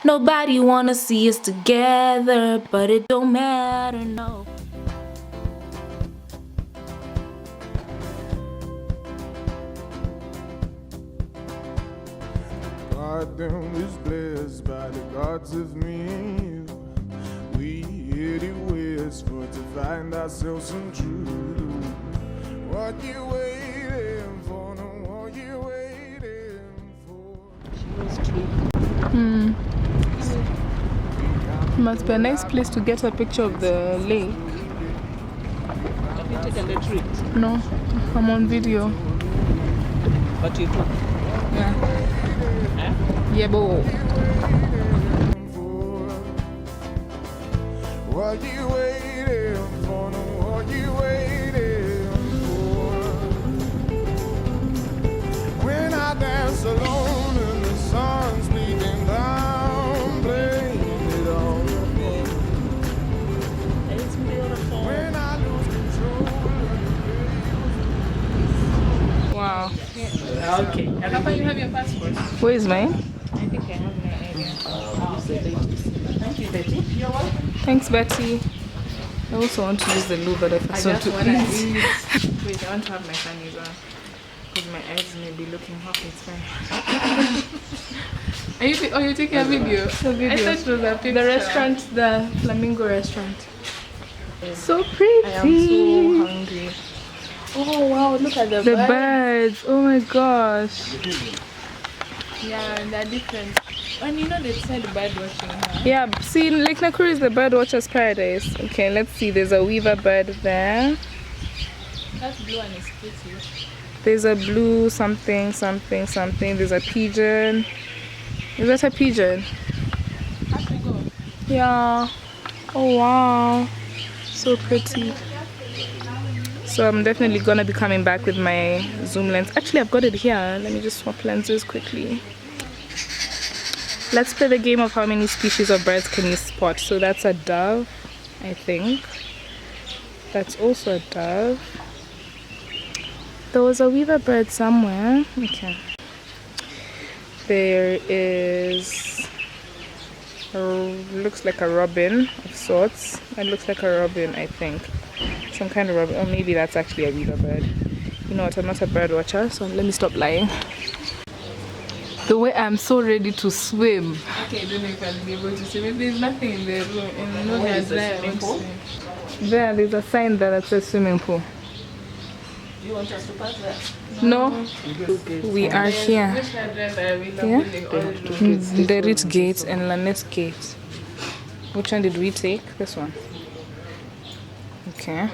Nobody wanna see us together, but it don't matter, no. Goddamn is blessed by the gods of me. We headed westward to find ourselves some truth. What you waiting for? No, what you waiting for? Must be a nice place to get a picture of the lake. Have you taken the trip? No, I'm on video. But you took. Yeah. Eh? Yeah, bo. What you waiting for? No, what you waiting for? When I dance alone and the sun's bleeding down, blame it on me. It's beautiful. When I lose control. Wow. Okay. How about you have your passport? Where is mine? I think I have my idea. Thank you, Betty. You're welcome. Thanks, Betty. I also want to use the loo, but I I forgot just to want to eat. Wait, I want to have my sunnies on. Because my eyes may be looking hot. It's fine. Are you you're taking a video? A video. I thought it was a picture. The restaurant, the Flamingo restaurant. So pretty. I am so hungry. Oh wow, look at the The birds. birds. Oh my gosh. Yeah, they're different. And you know they said bird watching, huh? Yeah, see, Lake Nakuru is the bird watcher's paradise. Okay, let's see. There's a weaver bird there. That blue one is pretty. There's a blue something, something, something. There's a pigeon. Is that a pigeon? How we go? Yeah. Oh wow. So pretty. So I'm definitely gonna be coming back with my zoom lens. Actually, I've got it here. Let me just swap lenses quickly. Let's play the game of how many species of birds can you spot. So that's a dove, I think. That's also a dove. There was a weaver bird somewhere. Okay. There is, looks like a robin of sorts. It looks like a robin, I think. Some kind of robin, or maybe that's actually a weaver bird. You know what, I'm not a bird watcher, so let me stop lying. The way I'm so ready to swim. Okay, I don't know if I'll be able to swim. If there's nothing in the room, in no Where is the there, I swimming won't pool? swim. There's a sign there that says swimming pool. Do you want us to pass that? No, we are here. Which hairdresser are we Yeah? in all locations? Derit Gate and Lanet Gate. Which one did we take? This one. Okay.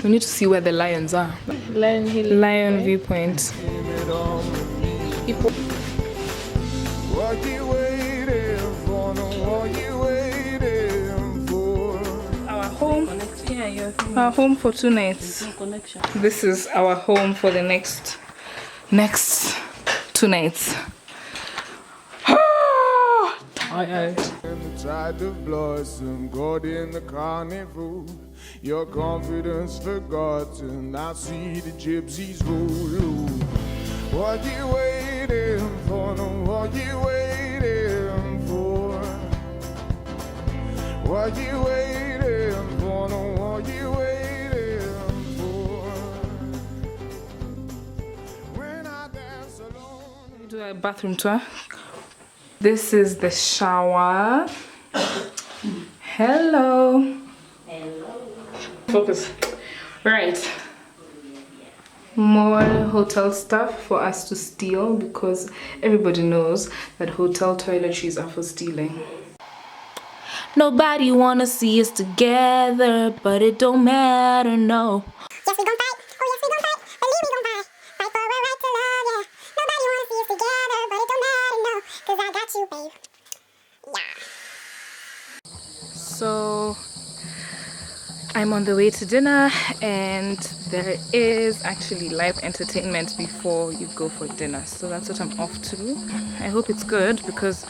We need to see where the lions are. Lion Hill. Lion viewpoint. What you waiting for? No, what you waiting for? Our home. Yeah, you're thinking Our home for 2 nights. connection. This is our home for the next 2 nights. Tired. And the tide of blossom, God in the carnival. Your confidence forgotten. I see the gypsies roll. What you waiting for? No, what you waiting for? What you waiting for? No, what you waiting for? When I dance alone. Do a bathroom tour. This is the shower. Hello. Focus. Right. More hotel stuff for us to steal because everybody knows that hotel toiletries are for stealing. Nobody wanna see us together, but it don't matter, no. Yes, we gon' fight. Oh, yes, we gon' fight. Believe we gon' fight. Fight for a right to love, yeah. Nobody wanna see us together, but it don't matter, no. 'Cause I got you, babe. Yeah. So I'm on the way to dinner and there is actually live entertainment before you go for dinner. So that's what I'm off to. I hope it's good because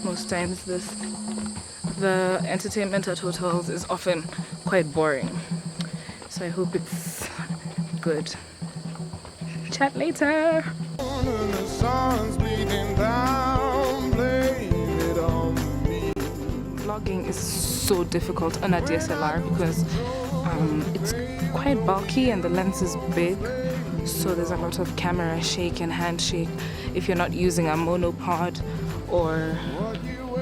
most times the entertainment at hotels is often quite boring. So I hope it's good. Chat later. And the sun's bleeding down, blame it on vlogging is so difficult on a DSLR because it's quite bulky and the lens is big, so there's a lot of camera shake and handshake if you're not using a monopod or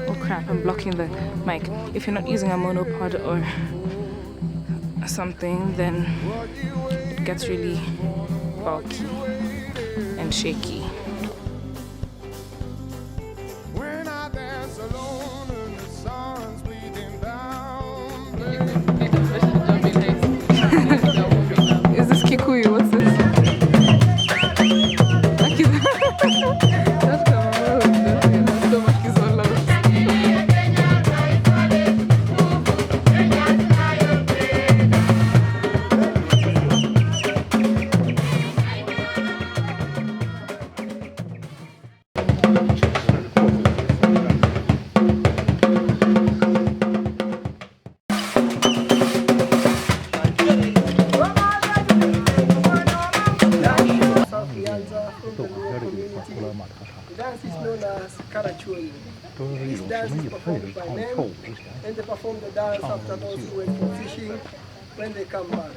oh crap, I'm blocking the mic. If you're not using a monopod or something, then it gets really bulky and shaky. Is this Kikuyu? What's this? The dance is known as Karachuri. This dance is performed by men, and they perform the dance after those who went for fishing when they come back.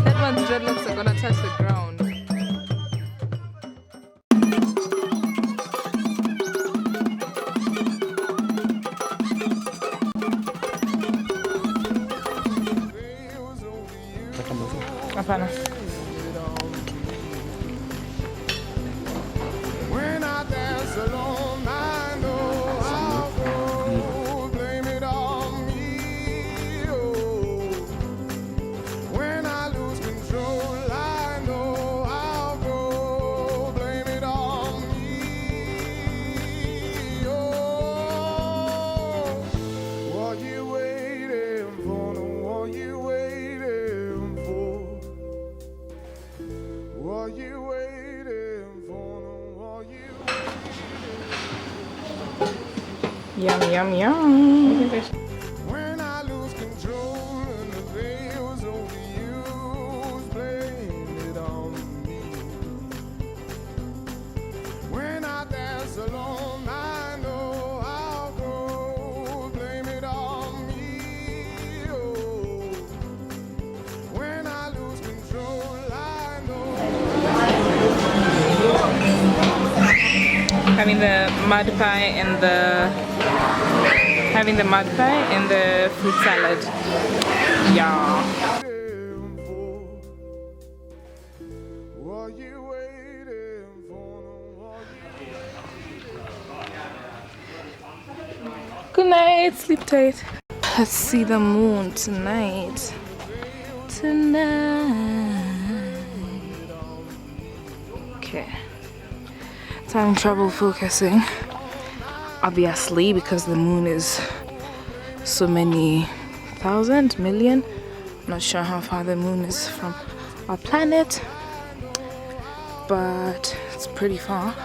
That one's dreadlocks are gonna touch the ground. Hapana. When I dance alone, I know I'll go. Blame it on me. Oh. When I lose control, I know I'll go. Blame it on me. Oh. What you waiting for? What you waiting for? What you waiting for? What you Yum, yum, yum. When I lose control and the veil's overused, blame it on me. When I dance alone, I know I'll go. Blame it on me. Oh. When I lose control, I know. Having the mud pie and the fruit salad. Yeah. What you waiting for? Good night, sleep tight. Let's see the moon tonight. Okay. It's having trouble focusing. Obviously, because the moon is so many thousand, million. Not sure how far the moon is from our planet, but it's pretty far.